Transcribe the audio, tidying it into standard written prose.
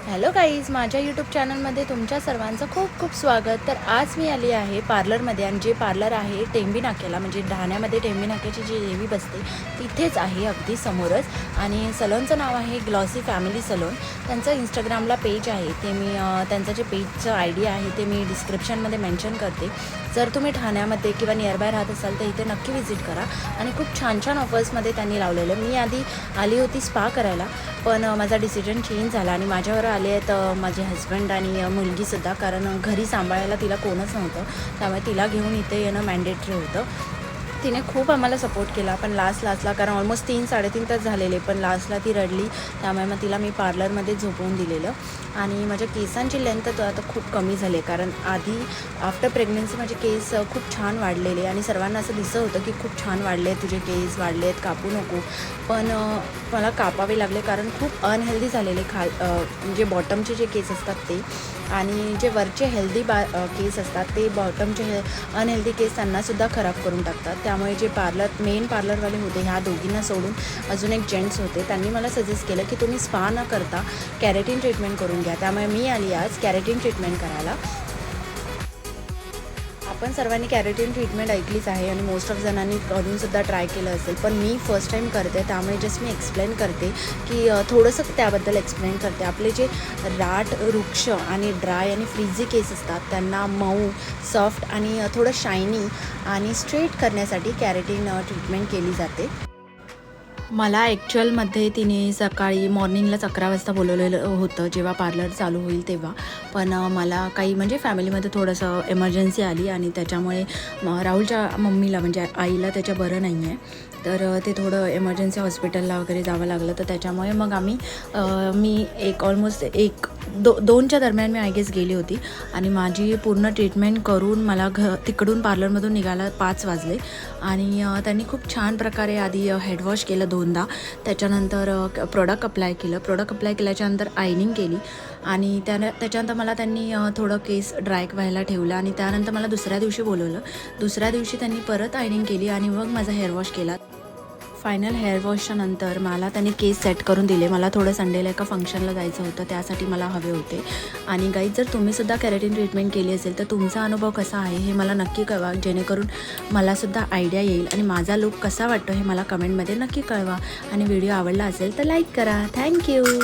Hello guys, माझ्या YouTube चॅनलमध्ये तुमच्या सर्वांचं खूप खूप स्वागत. तर आज मी आली आहे पार्लरमध्ये, आणि जे पार्लर आहे टेंबी नाक्याला, म्हणजे ठाण्यामध्ये टेंबी नाक्याची जी देवी बसते तिथेच आहे, अगदी समोरच. आणि सलोनचं नाव आहे ग्लॉसी फॅमिली सलोन. त्यांचं इंस्टाग्रामला पेज आहे, ते मी त्यांचं जे पेजचं आय डी आहे ते मी डिस्क्रिप्शनमध्ये मेन्शन करते. जर तुम्ही ठाण्यामध्ये किंवा नियरबाय राहत असाल तर इथे नक्की व्हिजिट करा. आणि खूप छान छान ऑफर्समध्ये त्यांनी लावलेलं. मी आधी आली होती स्पा करायला, पण माझा डिसिजन चेंज झाला आणि माझ्यावर आले आहेत माझे हस्बंड आणि मुलगीसुद्धा, कारण घरी सांभाळायला तिला कोणच नव्हतं. त्यामुळे तिला घेऊन इथे येणं मॅन्डेटरी होतं. तिने खूप आम्हाला सपोर्ट केला, पण लास्टला कारण ऑलमोस्ट 3-3.5 तास झालेले, पण लास्टला ती रडली. त्यामुळे मग तिला मी पार्लरमध्ये झोपवून दिलेलं. आणि माझ्या केसांची लेंथ तर आता खूप कमी झाली, कारण आधी आफ्टर प्रेग्नन्सी माझे केस खूप छान वाढलेले आणि सर्वांना असं दिसत होतं की खूप छान वाढले, तुझे केस वाढले आहेत, कापू नको. पण मला कापावे लागले, कारण खूप अनहेल्दी झालेले म्हणजे बॉटमचे जे केस असतात ते, आणि जे वरचे हेल्दी केस असतात ते बॉटमचे अनहेल्दी केस त्यांनासुद्धा खराब करून टाकतात. त्यामुळे जे मेन पार्लरवाले होते, ह्या दोघींना सोडून अजून एक जेंट्स होते, त्यांनी मला सजेस्ट केलं की तुम्ही स्पा न करता कॅरेटीन ट्रीटमेंट करून घ्या. त्यामुळे मी आली आज कॅरेटीन ट्रीटमेंट करायला. आपण सर्वांनी कॅरेटीन ट्रीटमेंट ऐकलीच आहे आणि मोस्ट ऑफ जणांनी करूनसुद्धा ट्राय केलं असेल, पण मी फर्स्ट टाईम करते, त्यामुळे जस्ट मी एक्सप्लेन करते की थोडंसं त्याबद्दल एक्सप्लेन करते. आपले जे राठ, वृक्ष आणि ड्राय आणि फ्रीझी केस असतात त्यांना मऊ, सॉफ्ट आणि थोडं शायनी आणि स्ट्रेट करण्यासाठी कॅरेटीन ट्रीटमेंट केली जाते. मला ॲक्च्युअलमध्ये तिने सकाळी मॉर्निंगलाच 11 वाजता बोलवलेलं होतं, जेव्हा पार्लर चालू होईल तेव्हा. पण मला काही म्हणजे फॅमिलीमध्ये थोडंसं एमर्जन्सी आली आणि त्याच्यामुळे राहुलच्या मम्मीला म्हणजे आईला त्याच्या बरं नाही आहे, तर ते थोडं एमर्जन्सी हॉस्पिटलला वगैरे जावं लागलं. तर त्याच्यामुळे मग मी ऑलमोस्ट 2च्या दरम्यान मी आय गेस गेली होती आणि माझी पूर्ण ट्रीटमेंट करून मला तिकडून पार्लरमधून निघायला 5 वाजले. आणि त्यांनी खूप छान प्रकारे आधी हेडवॉश केलं 2दा, त्याच्यानंतर प्रोडक्ट अप्लाय केलं. प्रोडक्ट अप्लाय केल्याच्यानंतर आयनिंग केली आणि त्याच्यानंतर मला त्यांनी थोडं केस ड्राय व्हायला ठेवलं आणि त्यानंतर मला दुसऱ्या दिवशी बोलवलं. दुसऱ्या दिवशी त्यांनी परत आयनिंग केली आणि मग माझा हेअरवॉश केला. फायनल हेअर वॉशच्या नंतर मला त्यांनी केस सेट करून दिले. मला थोडं संडेला एका फंक्शनला जायचं होतं, त्यासाठी मला हवे होते. आणि गाईज, जर तुम्हीसुद्धा कॅरेटीन ट्रीटमेंट केली असेल तर तुमचा अनुभव कसा आहे हे मला नक्की कळवा, जेणेकरून मलासुद्धा आयडिया येईल आणि माझा लूक कसा वाटतो हे मला कमेंटमध्ये नक्की कळवा. आणि व्हिडिओ आवडला असेल तर लाईक करा. थँक्यू.